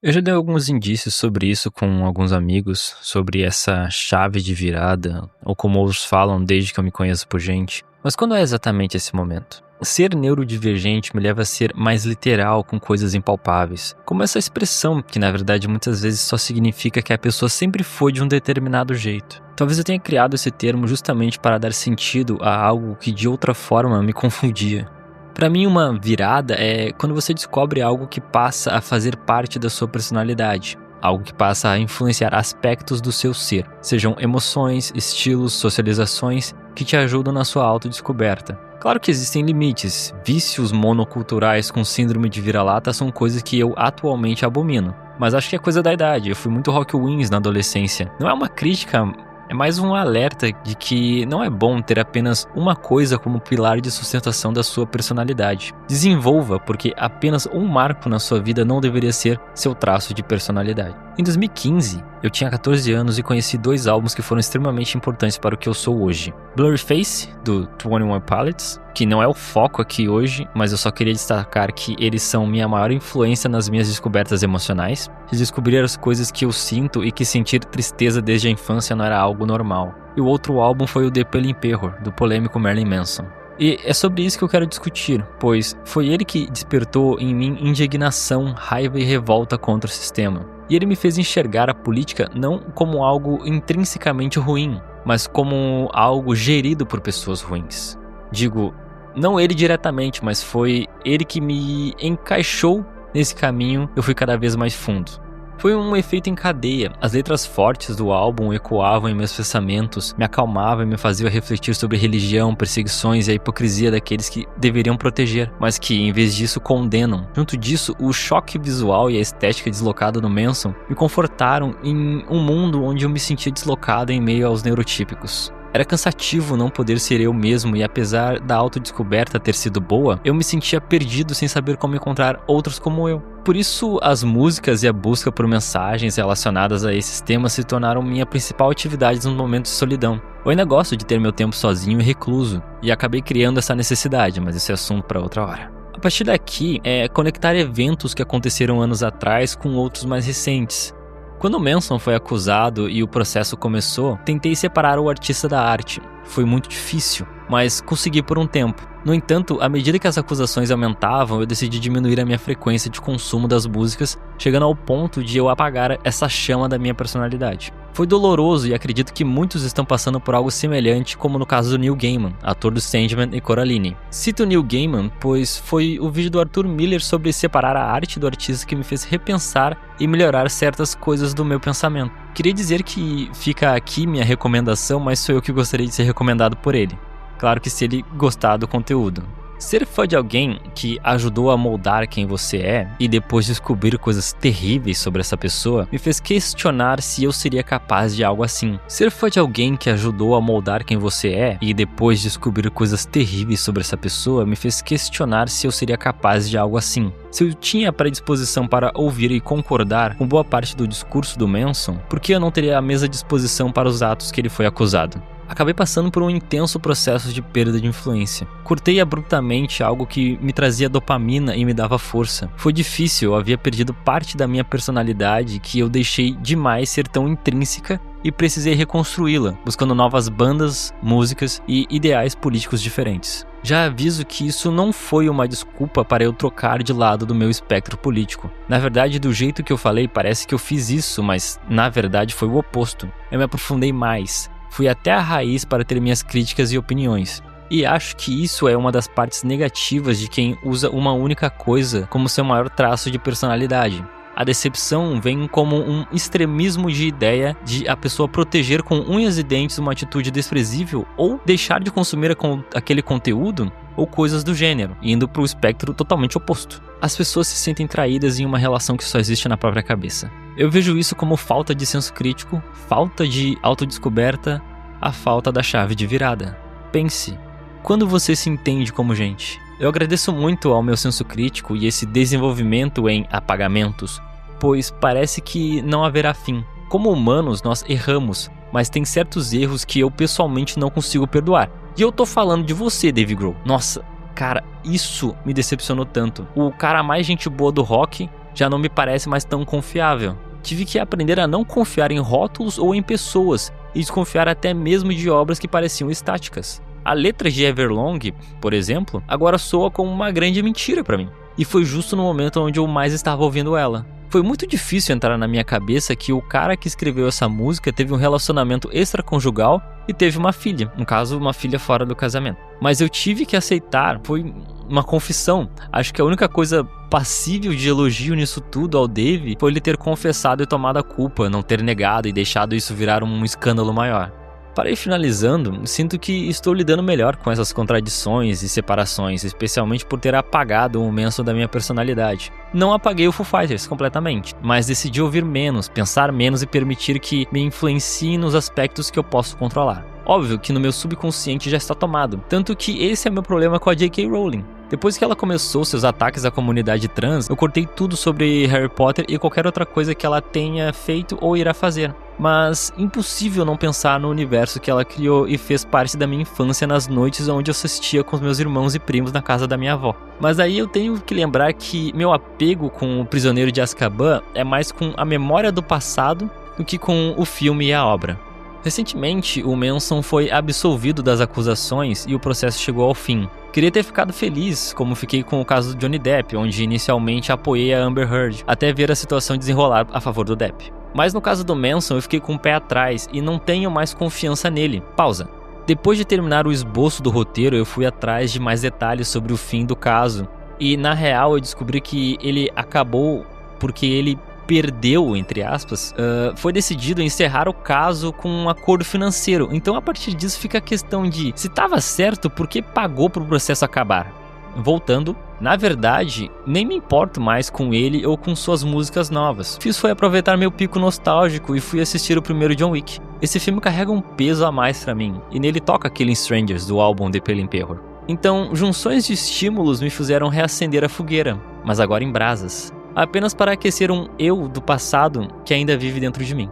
Eu já dei alguns indícios sobre isso com alguns amigos, sobre essa chave de virada, ou como outros falam desde que eu me conheço por gente. Mas quando é exatamente esse momento? Ser neurodivergente me leva a ser mais literal com coisas impalpáveis, como essa expressão que na verdade muitas vezes só significa que a pessoa sempre foi de um determinado jeito. Talvez eu tenha criado esse termo justamente para dar sentido a algo que de outra forma me confundia. Para mim, uma virada é quando você descobre algo que passa a fazer parte da sua personalidade, algo que passa a influenciar aspectos do seu ser, sejam emoções, estilos, socializações que te ajudam na sua autodescoberta. Claro que existem limites, vícios monoculturais com síndrome de vira-lata são coisas que eu atualmente abomino, mas acho que é coisa da idade, eu fui muito rock wins na adolescência. Não é uma crítica, é mais um alerta de que não é bom ter apenas uma coisa como pilar de sustentação da sua personalidade. Desenvolva, porque apenas um marco na sua vida não deveria ser seu traço de personalidade. Em 2015, eu tinha 14 anos e conheci 2 álbuns que foram extremamente importantes para o que eu sou hoje. Blurryface, do 21 Pilots, que não é o foco aqui hoje, mas eu só queria destacar que eles são minha maior influência nas minhas descobertas emocionais. De descobrir as coisas que eu sinto e que sentir tristeza desde a infância não era algo normal. E o outro álbum foi o The Pel Emperor, do polêmico Marilyn Manson. E é sobre isso que eu quero discutir, pois foi ele que despertou em mim indignação, raiva e revolta contra o sistema. E ele me fez enxergar a política não como algo intrinsecamente ruim, mas como algo gerido por pessoas ruins. Digo, não ele diretamente, mas foi ele que me encaixou nesse caminho, eu fui cada vez mais fundo. Foi um efeito em cadeia. As letras fortes do álbum ecoavam em meus pensamentos, me acalmavam e me faziam refletir sobre religião, perseguições e a hipocrisia daqueles que deveriam proteger, mas que, em vez disso, condenam. Junto disso, o choque visual e a estética deslocada no Manson me confortaram em um mundo onde eu me sentia deslocado em meio aos neurotípicos. Era cansativo não poder ser eu mesmo e apesar da autodescoberta ter sido boa, eu me sentia perdido sem saber como encontrar outros como eu. Por isso, as músicas e a busca por mensagens relacionadas a esses temas se tornaram minha principal atividade nos momentos de solidão. Eu ainda gosto de ter meu tempo sozinho e recluso, e acabei criando essa necessidade, mas esse é assunto para outra hora. A partir daqui, é conectar eventos que aconteceram anos atrás com outros mais recentes. Quando o Manson foi acusado e o processo começou, tentei separar o artista da arte. Foi muito difícil, mas consegui por um tempo. No entanto, à medida que as acusações aumentavam, eu decidi diminuir a minha frequência de consumo das músicas, chegando ao ponto de eu apagar essa chama da minha personalidade. Foi doloroso e acredito que muitos estão passando por algo semelhante, como no caso do Neil Gaiman, ator do Sandman e Coraline. Cito Neil Gaiman, pois foi o vídeo do Arthur Miller sobre separar a arte do artista que me fez repensar e melhorar certas coisas do meu pensamento. Queria dizer que fica aqui minha recomendação, mas sou eu que gostaria de ser recomendado por ele. Claro que se ele gostar do conteúdo. Ser fã de alguém que ajudou a moldar quem você é e depois descobrir coisas terríveis sobre essa pessoa me fez questionar se eu seria capaz de algo assim. Ser fã de alguém que ajudou a moldar quem você é e depois descobrir coisas terríveis sobre essa pessoa me fez questionar se eu seria capaz de algo assim. Se eu tinha predisposição para ouvir e concordar com boa parte do discurso do Manson, por que eu não teria a mesma disposição para os atos que ele foi acusado? Acabei passando por um intenso processo de perda de influência. Cortei abruptamente algo que me trazia dopamina e me dava força. Foi difícil, eu havia perdido parte da minha personalidade que eu deixei demais ser tão intrínseca e precisei reconstruí-la, buscando novas bandas, músicas e ideais políticos diferentes. Já aviso que isso não foi uma desculpa para eu trocar de lado do meu espectro político. Na verdade, do jeito que eu falei, parece que eu fiz isso, mas na verdade foi o oposto. Eu me aprofundei mais. Fui até a raiz para ter minhas críticas e opiniões. E acho que isso é uma das partes negativas de quem usa uma única coisa como seu maior traço de personalidade. A decepção vem como um extremismo de ideia de a pessoa proteger com unhas e dentes uma atitude desprezível ou deixar de consumir aquele conteúdo ou coisas do gênero, indo para o espectro totalmente oposto. As pessoas se sentem traídas em uma relação que só existe na própria cabeça. Eu vejo isso como falta de senso crítico, falta de autodescoberta, a falta da chave de virada. Pense, quando você se entende como gente? Eu agradeço muito ao meu senso crítico e esse desenvolvimento em apagamentos, pois parece que não haverá fim. Como humanos, nós erramos, mas tem certos erros que eu pessoalmente não consigo perdoar. E eu tô falando de você, Dave Grohl. Nossa, cara, isso me decepcionou tanto. O cara mais gente boa do rock já não me parece mais tão confiável. Tive que aprender a não confiar em rótulos ou em pessoas, e desconfiar até mesmo de obras que pareciam estáticas. A letra de Everlong, por exemplo, agora soa como uma grande mentira para mim. E foi justo no momento onde eu mais estava ouvindo ela. Foi muito difícil entrar na minha cabeça que o cara que escreveu essa música teve um relacionamento extraconjugal e teve uma filha, no caso, uma filha fora do casamento. Mas eu tive que aceitar, foi uma confissão. Acho que a única coisa passível de elogio nisso tudo ao Dave foi ele ter confessado e tomado a culpa, não ter negado e deixado isso virar um escândalo maior. Para ir finalizando, sinto que estou lidando melhor com essas contradições e separações, especialmente por ter apagado o Manson da minha personalidade. Não apaguei o Foo Fighters completamente, mas decidi ouvir menos, pensar menos e permitir que me influencie nos aspectos que eu posso controlar. Óbvio que no meu subconsciente já está tomado, tanto que esse é meu problema com a J.K. Rowling. Depois que ela começou seus ataques à comunidade trans, eu cortei tudo sobre Harry Potter e qualquer outra coisa que ela tenha feito ou irá fazer. Mas impossível não pensar no universo que ela criou e fez parte da minha infância nas noites onde eu assistia com os meus irmãos e primos na casa da minha avó. Mas aí eu tenho que lembrar que meu apego com o Prisioneiro de Azkaban é mais com a memória do passado do que com o filme e a obra. Recentemente, o Manson foi absolvido das acusações e o processo chegou ao fim. Queria ter ficado feliz, como fiquei com o caso do Johnny Depp, onde inicialmente apoiei a Amber Heard, até ver a situação desenrolar a favor do Depp. Mas no caso do Manson, eu fiquei com o pé atrás e não tenho mais confiança nele. Pausa. Depois de terminar o esboço do roteiro, eu fui atrás de mais detalhes sobre o fim do caso. E na real, eu descobri que ele acabou porque ele perdeu, entre aspas, foi decidido encerrar o caso com um acordo financeiro. Então, a partir disso, fica a questão de se estava certo, por que pagou para o processo acabar? Voltando, na verdade, nem me importo mais com ele ou com suas músicas novas. Fiz foi aproveitar meu pico nostálgico e fui assistir o primeiro John Wick. Esse filme carrega um peso a mais pra mim, e nele toca Killing Strangers, do álbum The Pelin Terror. Então, junções de estímulos me fizeram reacender a fogueira, mas agora em brasas. Apenas para aquecer um eu do passado que ainda vive dentro de mim.